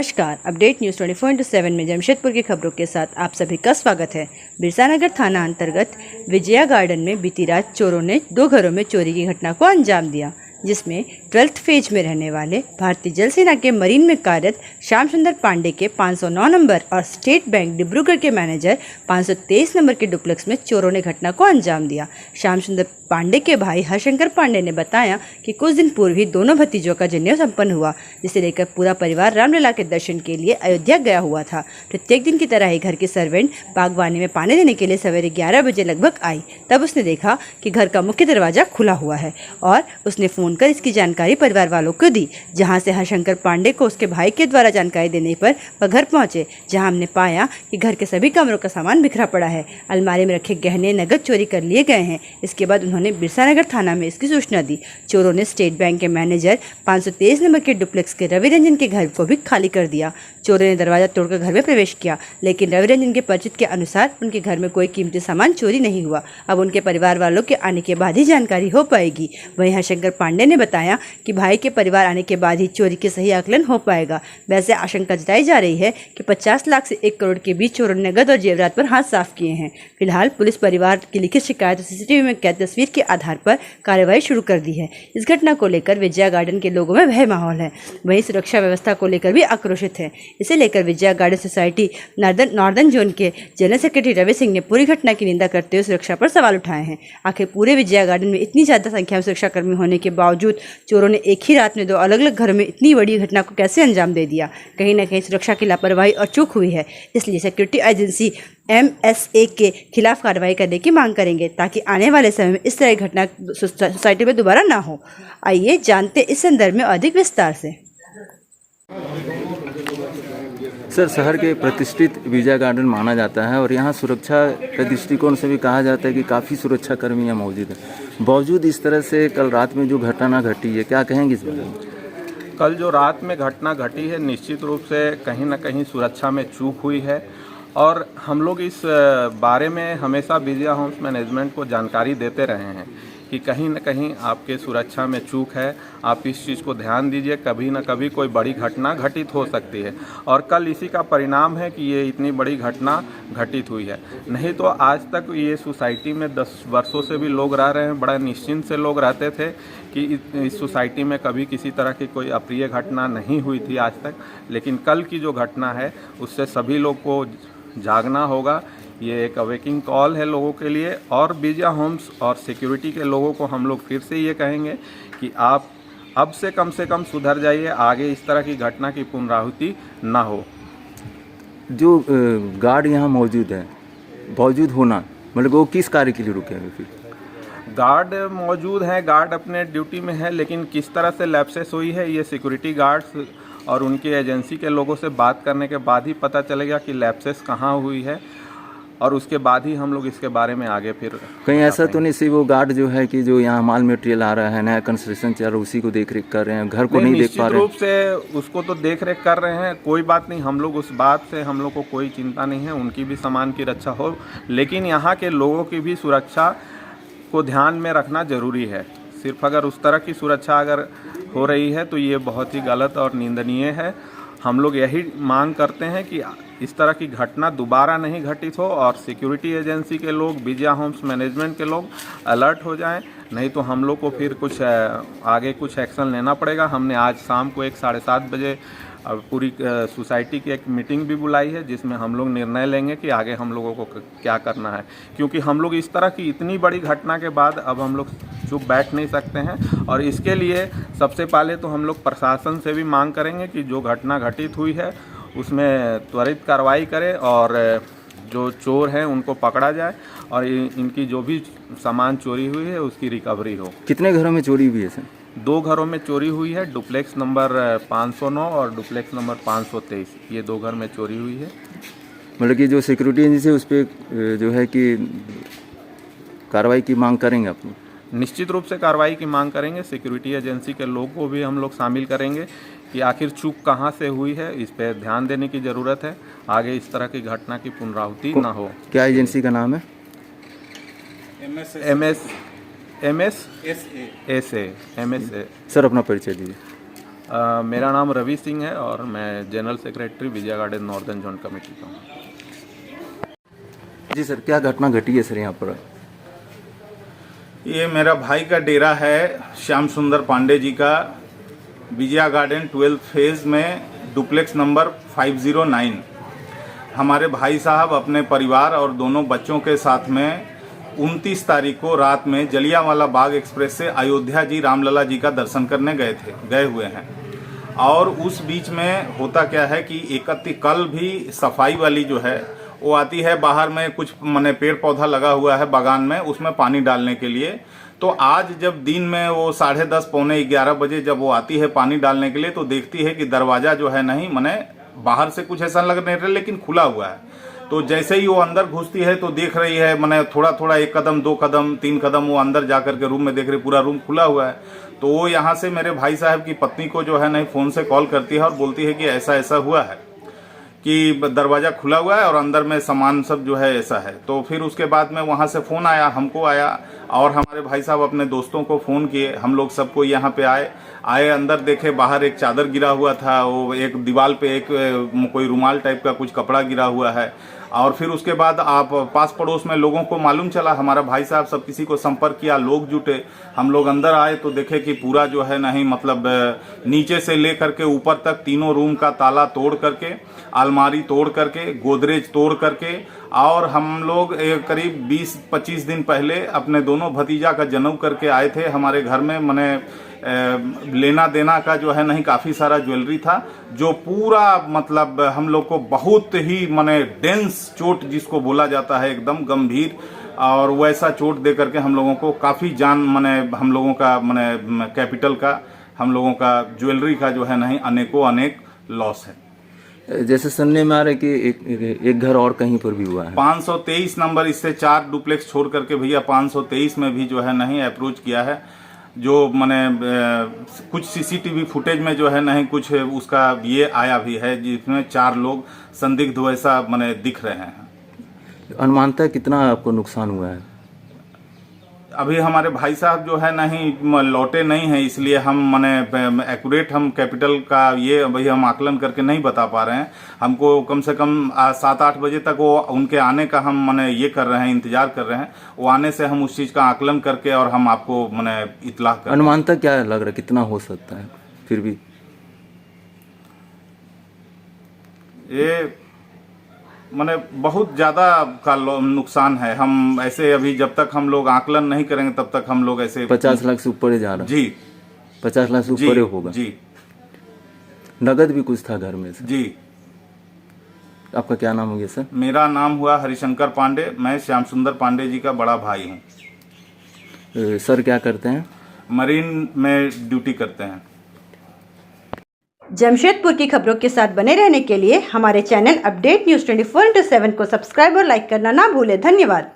नमस्कार, update news 24/7 में जमशेदपुर की खबरों के साथ आप सभी का स्वागत है। बिरसानगर थाना अंतर्गत विजया गार्डन में बीती रात चोरों ने 2 घरों में चोरी की घटना को अंजाम दिया, जिसमें 12th फेज में रहने वाले भारतीय जल सेना के मरीन में कार्यरत श्याम सुंदर पांडे के 509 नंबर और स्टेट बैंक डिब्रूगढ़ के मैनेजर 523 नंबर के डुप्लेक्स में चोरों ने घटना को अंजाम दिया। श्याम सुंदर पांडे के भाई हरशंकर पांडे ने बताया कि कुछ दिन पूर्व ही दोनों भतीजों का जनेऊ संपन्न हुआ, जिसे लेकर पूरा परिवार रामलला के दर्शन के लिए अयोध्या गया हुआ था। प्रत्येक दिन की तरह ही घर की सर्वेंट बागवानी में पानी देने के लिए सवेरे 11 बजे लगभग आई। तब उसने देखा कि घर का मुख्य दरवाजा खुला हुआ है और उसने फ़ोन कर इसकी जानकारी परिवार वालों को दी, जहां से हरशंकर पांडे को उसके भाई के द्वारा जानकारी देने पर वह घर पहुंचे, जहां हमने पाया कि घर के सभी कमरों का सामान बिखरा पड़ा है। अलमारी में रखे गहने नकद चोरी कर लिए गए हैं। इसके बाद उन्होंने बिरसानगर थाना में इसकी सूचना दी। चोरों ने स्टेट बैंक के मैनेजर 523 नंबर के डुप्लेक्स के रवि रंजन के घर को भी खाली कर दिया। चोरों ने दरवाजा तोड़कर घर में प्रवेश किया, लेकिन रवि रंजन के परिचित के अनुसार उनके घर में कोई कीमती सामान चोरी नहीं हुआ। अब उनके परिवार वालों के आने के बाद ही जानकारी हो पाएगी। वहीं हरशंकर पांडे ने बताया कि भाई के परिवार आने के बाद ही चोरी के सही आकलन हो पाएगा। वैसे आशंका जताई जा रही है कि 50 लाख से 1 करोड़ के बीच चोरों ने नगद और जेवरात पर हाथ साफ किए हैं। फिलहाल पुलिस परिवार की लिखित शिकायत और सीसीटीवी में कैद तस्वीर के आधार पर कार्रवाई शुरू कर दी है। इस घटना को लेकर विजया गार्डन के लोगों में भय माहौल है। वहीं सुरक्षा व्यवस्था को लेकर भी आक्रोशित है। इसे लेकर Vijaya garden society northern zone के जनरल सेक्रेटरी रवि सिंह ने पूरी घटना की निंदा करते हुए सुरक्षा पर सवाल उठाए हैं। आखिर पूरे विजया गार्डन में इतनी ज़्यादा संख्या में सुरक्षाकर्मी होने के बावजूद चोरों ने एक ही रात में 2 अलग अलग घरों में इतनी बड़ी घटना को कैसे अंजाम दे दिया? कहीं ना कहीं सुरक्षा की लापरवाही और चूक हुई है। इसलिए सिक्योरिटी एजेंसी MSA के खिलाफ कार्रवाई करने की मांग करेंगे, ताकि आने वाले समय में इस तरह की घटना सोसाइटी में दोबारा ना हो। आइए जानते इस संदर्भ में अधिक विस्तार से। सर, शहर के प्रतिष्ठित विजया गार्डन माना जाता है और यहाँ सुरक्षा के दृष्टिकोण से भी कहा जाता है कि काफ़ी सुरक्षा कर्मी यहाँ मौजूद है। बावजूद इस तरह से कल रात में जो घटना घटी है, क्या कहेंगे इस बारे में? कल जो रात में घटना घटी है, निश्चित रूप से कहीं ना कहीं सुरक्षा में चूक हुई है और हम लोग इस बारे में हमेशा विजया होम्स मैनेजमेंट को जानकारी देते रहे हैं कि कहीं न कहीं आपके सुरक्षा में चूक है, आप इस चीज़ को ध्यान दीजिए। कभी न कभी कोई बड़ी घटना घटित हो सकती है और कल इसी का परिणाम है कि ये इतनी बड़ी घटना घटित हुई है। नहीं तो आज तक ये सोसाइटी में 10 वर्षों से भी लोग रह रहे हैं, बड़ा निश्चिंत से लोग रहते थे कि इस सोसाइटी में कभी किसी तरह की कोई अप्रिय घटना नहीं हुई थी आज तक। लेकिन कल की जो घटना है उससे सभी लोग को जागना होगा। ये एक अवेकिंग कॉल है लोगों के लिए और विजया होम्स और सिक्योरिटी के लोगों को हम लोग फिर से ये कहेंगे कि आप अब से कम सुधर जाइए, आगे इस तरह की घटना की पुनरावृत्ति ना हो। जो गार्ड यहाँ मौजूद है, मौजूद होना मतलब वो किस कार्य के लिए रुके हैं? फिर गार्ड मौजूद हैं, गार्ड अपने ड्यूटी में है, लेकिन किस तरह से लैप्सेस हुई है ये सिक्योरिटी गार्ड्स और उनकी एजेंसी के लोगों से बात करने के बाद ही पता चलेगा कि लैप्सेस कहाँ हुई है और उसके बाद ही हम लोग इसके बारे में आगे फिर कहीं ऐसा तो नहीं सिर्फ वो गार्ड जो है कि जो यहाँ माल मटेरियल आ रहा है, नया कंस्ट्रक्शन चल रहा है, उसी को देख रेख कर रहे हैं, घर को नहीं देख पा रहे हैं? निश्चित रूप से उसको तो देख रेख कर रहे हैं, कोई बात नहीं, हम लोग उस बात से हम लोग को कोई चिंता नहीं है, उनकी भी सामान की रक्षा हो, लेकिन यहाँ के लोगों की भी सुरक्षा को ध्यान में रखना जरूरी है। सिर्फ अगर उस तरह की सुरक्षा अगर हो रही है तो ये बहुत ही गलत और निंदनीय है। हम लोग यही मांग करते हैं कि इस तरह की घटना दोबारा नहीं घटित हो और सिक्योरिटी एजेंसी के लोग, विजया होम्स मैनेजमेंट के लोग अलर्ट हो जाएं, नहीं तो हम लोग को फिर कुछ आगे कुछ एक्शन लेना पड़ेगा। हमने आज शाम को 7:30 बजे पूरी सोसाइटी की एक मीटिंग भी बुलाई है, जिसमें हम लोग निर्णय लेंगे कि आगे हम लोगों को क्या करना है, क्योंकि हम लोग इस तरह की इतनी बड़ी घटना के बाद अब हम लोग चुप बैठ नहीं सकते हैं। और इसके लिए सबसे पहले तो हम लोग प्रशासन से भी मांग करेंगे कि जो घटना घटित हुई है उसमें त्वरित कार्रवाई करे और जो चोर हैं उनको पकड़ा जाए और इनकी जो भी सामान चोरी हुई है उसकी रिकवरी हो। कितने घरों में चोरी हुई है सर? 2 घरों में चोरी हुई है, डुप्लेक्स नंबर 509 और डुप्लेक्स नंबर 523, ये 2 घर में चोरी हुई है। मतलब कि जो सिक्योरिटी एजेंसी है उस पर जो है कि कार्रवाई की मांग करेंगे आप? निश्चित रूप से कार्रवाई की मांग करेंगे। सिक्योरिटी एजेंसी के लोग को भी हम लोग शामिल करेंगे कि आखिर चूक कहाँ से हुई है, इस पर ध्यान देने की ज़रूरत है, आगे इस तरह की घटना की पुनरावृत्ति ना हो। क्या एजेंसी का नाम है? MSA। सर अपना परिचय दीजिए। मेरा नाम रवि सिंह है और मैं general secretary Vijaya garden northern zone committee का हूँ। जी सर, क्या घटना घटी है सर यहाँ पर? ये मेरा भाई का डेरा है, श्याम सुंदर पांडे जी का, विजया गार्डन 12 फेज में डुप्लेक्स नंबर 509। हमारे भाई साहब अपने परिवार और दोनों बच्चों के साथ में 29 तारीख को रात में जलियांवाला बाग एक्सप्रेस से अयोध्या जी रामलला जी का दर्शन करने गए हुए हैं। और उस बीच में होता क्या है कि कल भी सफाई वाली जो है वो आती है, बाहर में कुछ मने पेड़ पौधा लगा हुआ है बागान में, उसमें पानी डालने के लिए। तो आज जब दिन में वो 10:30 पौने 11 बजे जब वो आती है पानी डालने के लिए, तो देखती है कि दरवाजा जो है नहीं मने बाहर से कुछ ऐसा लग नहीं रहा लेकिन खुला हुआ है। तो जैसे ही वो अंदर घुसती है तो देख रही है मने थोड़ा थोड़ा 1 कदम 2 कदम 3 कदम वो अंदर जाकर के रूम में देख रही, पूरा रूम खुला हुआ है। तो वो यहाँ से मेरे भाई साहब की पत्नी को जो है नहीं फ़ोन से कॉल करती है और बोलती है कि ऐसा ऐसा हुआ है कि दरवाज़ा खुला हुआ है और अंदर में सामान सब जो है ऐसा है। तो फिर उसके बाद में वहाँ से फ़ोन आया, हमको आया और हमारे भाई साहब अपने दोस्तों को फ़ोन किए। हम लोग सबको यहाँ पे आए अंदर देखे, बाहर एक चादर गिरा हुआ था, वो एक दीवार पे एक कोई रुमाल टाइप का कुछ कपड़ा गिरा हुआ है। और फिर उसके बाद आप पास पड़ोस में लोगों को मालूम चला, हमारा भाई साहब सब किसी को संपर्क किया, लोग जुटे, हम लोग अंदर आए तो देखे कि पूरा जो है नहीं मतलब नीचे से लेकर के ऊपर तक तीनों रूम का ताला तोड़ करके, अलमारी तोड़ करके, गोदरेज तोड़ करके। और हम लोग करीब 20-25 दिन पहले अपने दोनों भतीजा का जनेऊ करके आए थे हमारे घर में। मने लेना देना का जो है नहीं काफ़ी सारा ज्वेलरी था, जो पूरा मतलब हम लोग को बहुत ही मने डेंस चोट जिसको बोला जाता है, एकदम गंभीर और वैसा चोट दे करके हम लोगों को काफ़ी जान मने हम लोगों का मने कैपिटल का, हम लोगों का ज्वेलरी का जो है नहीं अनेक लॉस है। जैसे सुनने में आ रहा है कि एक घर और कहीं पर भी हुआ है। 523 नंबर, इससे 4 डुप्लेक्स छोड़ करके भैया 523 में भी जो है नहीं अप्रोच किया है। जो मैंने कुछ सीसीटीवी फुटेज में जो है नहीं कुछ उसका ये आया भी है जिसमें 4 लोग संदिग्ध वैसा मैंने दिख रहे हैं। अनुमानतः कितना आपको नुकसान हुआ है? अभी हमारे भाई साहब जो है नहीं लौटे नहीं हैं, इसलिए हम मने एक्यूरेट हम कैपिटल का ये अभी हम आकलन करके नहीं बता पा रहे हैं। हमको कम से कम 7-8 बजे तक वो उनके आने का हम मने ये कर रहे हैं, इंतजार कर रहे हैं। वो आने से हम उस चीज़ का आकलन करके और हम आपको मने इतला कर। अनुमानतः क्या लग रहा है, कितना हो सकता है फिर भी? ये माने बहुत ज़्यादा का नुकसान है। हम ऐसे अभी जब तक हम लोग आकलन नहीं करेंगे तब तक हम लोग ऐसे 50 लाख से ऊपर ही जा रहा है। जी 50 लाख से ऊपर ही होगा जी। नगद भी कुछ था घर में से? जी। आपका क्या नाम हो गया सर? मेरा नाम हुआ हरिशंकर पांडे, मैं श्याम सुंदर पांडे जी का बड़ा भाई हूँ। सर क्या करते हैं? मरीन में ड्यूटी करते हैं। जमशेदपुर की खबरों के साथ बने रहने के लिए हमारे चैनल अपडेट न्यूज़ 24/7 को सब्सक्राइब और लाइक करना ना भूलें। धन्यवाद।